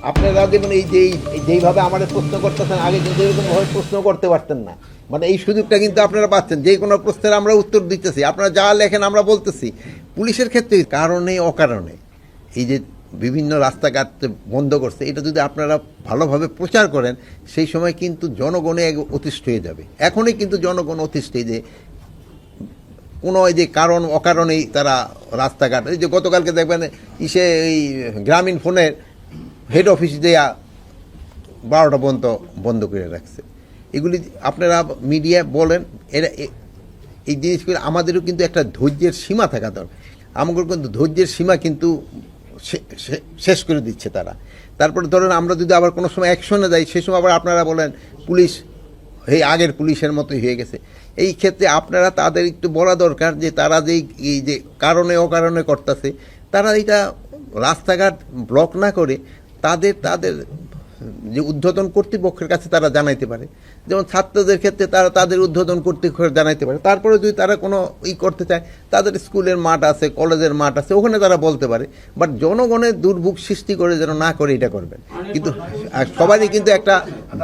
আপনারা যেমন এই যে যেইভাবে আমাদের প্রশ্ন করতেছেন আগে কিন্তু এরকমভাবে প্রশ্ন করতে পারতেন না, মানে এই সুযোগটা কিন্তু আপনারা পাচ্ছেন। যে কোনো প্রশ্নের আমরা উত্তর দিতেছি, আপনারা যা লেখেন আমরা বলতেছি। পুলিশের ক্ষেত্রে কারণে অকারণে এই যে বিভিন্ন রাস্তাঘাট বন্ধ করছে, এটা যদি আপনারা ভালোভাবে প্রচার করেন সেই সময় কিন্তু জনগণে অতিষ্ঠ হয়ে যাবে। এখনই কিন্তু জনগণ অতিষ্ঠ, যে কোনো এই যে কারণ অকারণেই তারা রাস্তাঘাট, এই যে গতকালকে দেখবেন এই গ্রামীণ ফোনের হেড অফিস দেয়া 12টা পর্যন্ত বন্ধ করে রাখছে। এগুলি আপনারা মিডিয়া বলেন, এরা এই জিনিসগুলো আমাদেরও কিন্তু একটা ধৈর্যের সীমা থাকা দরকার। আমাদের কিন্তু ধৈর্যের সীমা কিন্তু শেষ করে দিচ্ছে তারা। তারপরে ধরেন আমরা যদি আবার কোনো সময় অ্যাকশনে যাই, সেই সময় আবার আপনারা বলেন পুলিশ এই আগের পুলিশের মতোই হয়ে গেছে। এই ক্ষেত্রে আপনারা তাদের একটু বলা দরকার যে তারা এই যে কারণে অকারণে করতেছে, তারা এটা রাস্তাঘাট ব্লক না করে তাদের যে ঊর্ধ্বতন কর্তৃপক্ষের কাছে তারা জানাইতে পারে। যেমন ছাত্রদের ক্ষেত্রে তারা তাদের ঊর্ধ্বতন কর্তৃপক্ষ জানাইতে পারে। তারপরে যদি তারা কোনো করতে চায়, তাদের স্কুলের মাঠ আছে, কলেজের মাঠ আছে, ওখানে তারা বলতে পারে। বাট জনগণের দুর্ভোগ সৃষ্টি করে যেন না করে এটা করবেন। কিন্তু সবারই কিন্তু একটা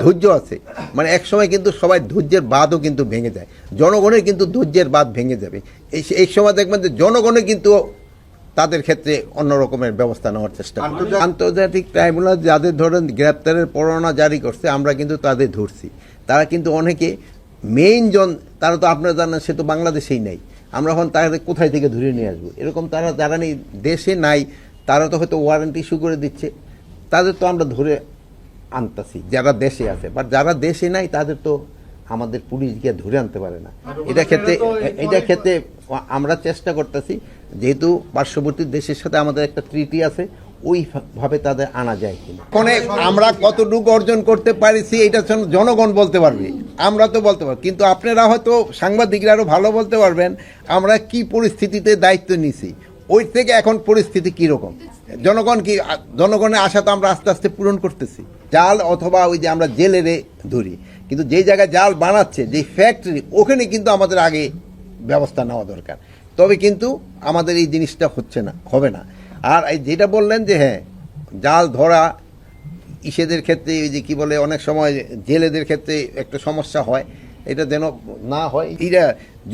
ধৈর্য আছে, মানে এক সময় কিন্তু সবাই ধৈর্যের বাঁধও কিন্তু ভেঙে যায়। জনগণের কিন্তু ধৈর্যের বাঁধ ভেঙে যাবে। এই সময় দেখবেন যে জনগণের কিন্তু তাদের ক্ষেত্রে অন্য রকমের ব্যবস্থা নেওয়ার চেষ্টা করে। আন্তর্জাতিক ট্রাইব্যুনাল যাদের ধরেন গ্রেপ্তারের পরোয়ানা জারি করছে, আমরা কিন্তু তাদের ধরছি। তারা কিন্তু অনেকে মেইন তারা তো আপনারা জানেন সে তো বাংলাদেশেই নাই। আমরা এখন তাদের কোথায় থেকে ধরে নিয়ে আসবো? এরকম তারা যারা নেই দেশে নাই, তারা তো হয়তো ওয়ারেন্ট ইস্যু করে দিচ্ছে, তাদের তো আমরা ধরে আনতেছি যারা দেশে আছে। বাট যারা দেশে নাই তাদের তো আমাদের পুলিশ গিয়ে ধরে আনতে পারে না। এটা ক্ষেত্রে আমরা চেষ্টা করতেছি, যেহেতু পার্শ্ববর্তী দেশের সাথে আমাদের একটা ট্রিটি আছে, ওইভাবে তাদের আনা যায় কিনা। ফোনে আমরা কতটুকু অর্জন করতে পারিছি এটা জনগণ বলতে পারবে, আমরা তো বলতে পারবো। কিন্তু আপনারা হয়তো সাংবাদিকরা আরও ভালো বলতে পারবেন আমরা কি পরিস্থিতিতে দায়িত্ব নিছি, ওই থেকে এখন পরিস্থিতি কীরকম। জনগণের আশা তো আমরা আস্তে আস্তে পূরণ করতেছি। জাল অথবা ওই যে আমরা জেলেরে ধরি, কিন্তু যেই জায়গায় জাল বানাচ্ছে, যেই ফ্যাক্টরি, ওখানে কিন্তু আমাদের আগে ব্যবস্থা নেওয়া দরকার। তবে কিন্তু আমাদের এই জিনিসটা হবে না। আর এই যেটা বললেন যে হ্যাঁ, জাল ধরা ইসেদের ক্ষেত্রে ওই যে কি বলে, অনেক সময় জেলেদের ক্ষেত্রে একটা সমস্যা হয়, এটা যেন না হয়। এরা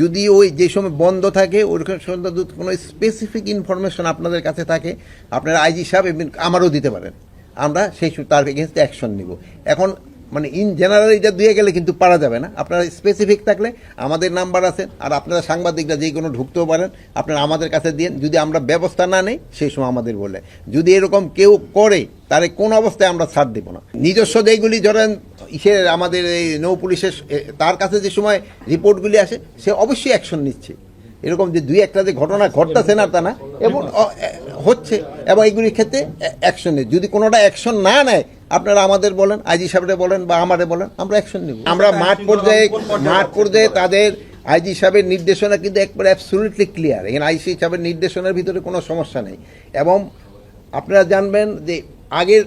যদি ওই যে সময় বন্ধ থাকে ওইরকম কোনো স্পেসিফিক ইনফরমেশন আপনাদের কাছে থাকে, আপনারা আইজি সাহেব আমারও দিতে পারেন, আমরা তার এগেনস্টে অ্যাকশন নিব। এখন মানে ইন জেনারেল এটা দিয়ে গেলে কিন্তু পারা যাবে না। আপনারা স্পেসিফিক থাকলে আমাদের নাম্বার আছে, আর আপনারা সাংবাদিকরা যে কোনো ঢুকতেও পারেন, আপনারা আমাদের কাছে দিয়ে, যদি আমরা ব্যবস্থা না নেই সেই সময় আমাদের বলে। যদি এরকম কেউ করে তাহলে কোন অবস্থায় আমরা ছাড় দেব না। নিজস্ব যেইগুলি ধরেন আমাদের এই নৌ পুলিশের তার কাছে যে সময় রিপোর্টগুলি আসে, সে অবশ্যই অ্যাকশন নিচ্ছে। এরকম যে দুই একটা যে ঘটনা ঘটতেছে না তা না, এবং হচ্ছে, এবং এইগুলির ক্ষেত্রে অ্যাকশন নেই। যদি কোনোটা অ্যাকশন না নেয় আপনারা আমাদের বলেন, আইজি সাহেবরে বলেন বা আমারে বলেন, আমরা অ্যাকশন নিব। আমরা মাঠ পর্যায়ে তাদের আইজি সাহেবের নির্দেশনা কিন্তু একবারে অ্যাবসলিউটলি ক্লিয়ার। এখানে আইজি সাহেবের নির্দেশনার ভিতরে কোনো সমস্যা নেই। এবং আপনারা জানবেন যে আগের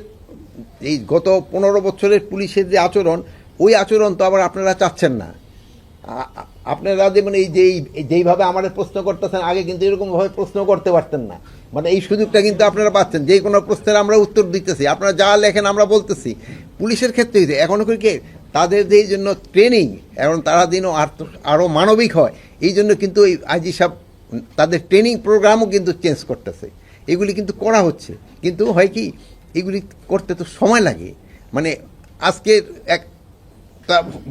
এই গত 15 বছরের পুলিশের যে আচরণ, ওই আচরণ তো আবার আপনারা চাচ্ছেন না। আপনারা যেমন যেইভাবে আমাদের প্রশ্ন করতেছেন আগে কিন্তু এরকমভাবে প্রশ্ন করতে পারতেন না, মানে এই সুযোগটা কিন্তু আপনারা পাচ্ছেন। যে কোনো প্রশ্নের আমরা উত্তর দিতেছি, আপনারা যা লেখেন আমরা বলতেছি। পুলিশের ক্ষেত্রে এখন কি তাদের যেই জন্য ট্রেনিং, এখন তারা যেন আরও মানবিক হয়, এই জন্য কিন্তু এই আইজি সাহেব তাদের ট্রেনিং প্রোগ্রামও কিন্তু চেঞ্জ করতেছে। এগুলি কিন্তু করা হচ্ছে, কিন্তু হয় কি এগুলি করতে তো সময় লাগে। মানে আজকে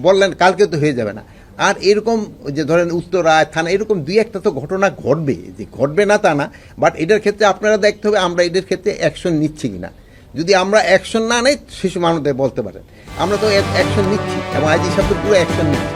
বললেন কালকে তো হয়ে যাবে না। আর এরকম যে ধরেন উত্তরায় থানা, এরকম দুই একটা তো ঘটনা ঘটবে, যে ঘটবে না তা না। বাট এটার ক্ষেত্রে আপনারা দেখতে হবে আমরা এদের ক্ষেত্রে অ্যাকশন নিচ্ছি কিনা। যদি আমরা অ্যাকশন না নেই শিশু মানুষদের বলতে পারেন, আমরা তো অ্যাকশন নিচ্ছি, এবং আইজি সাহেব তো পুরো অ্যাকশন নিচ্ছি।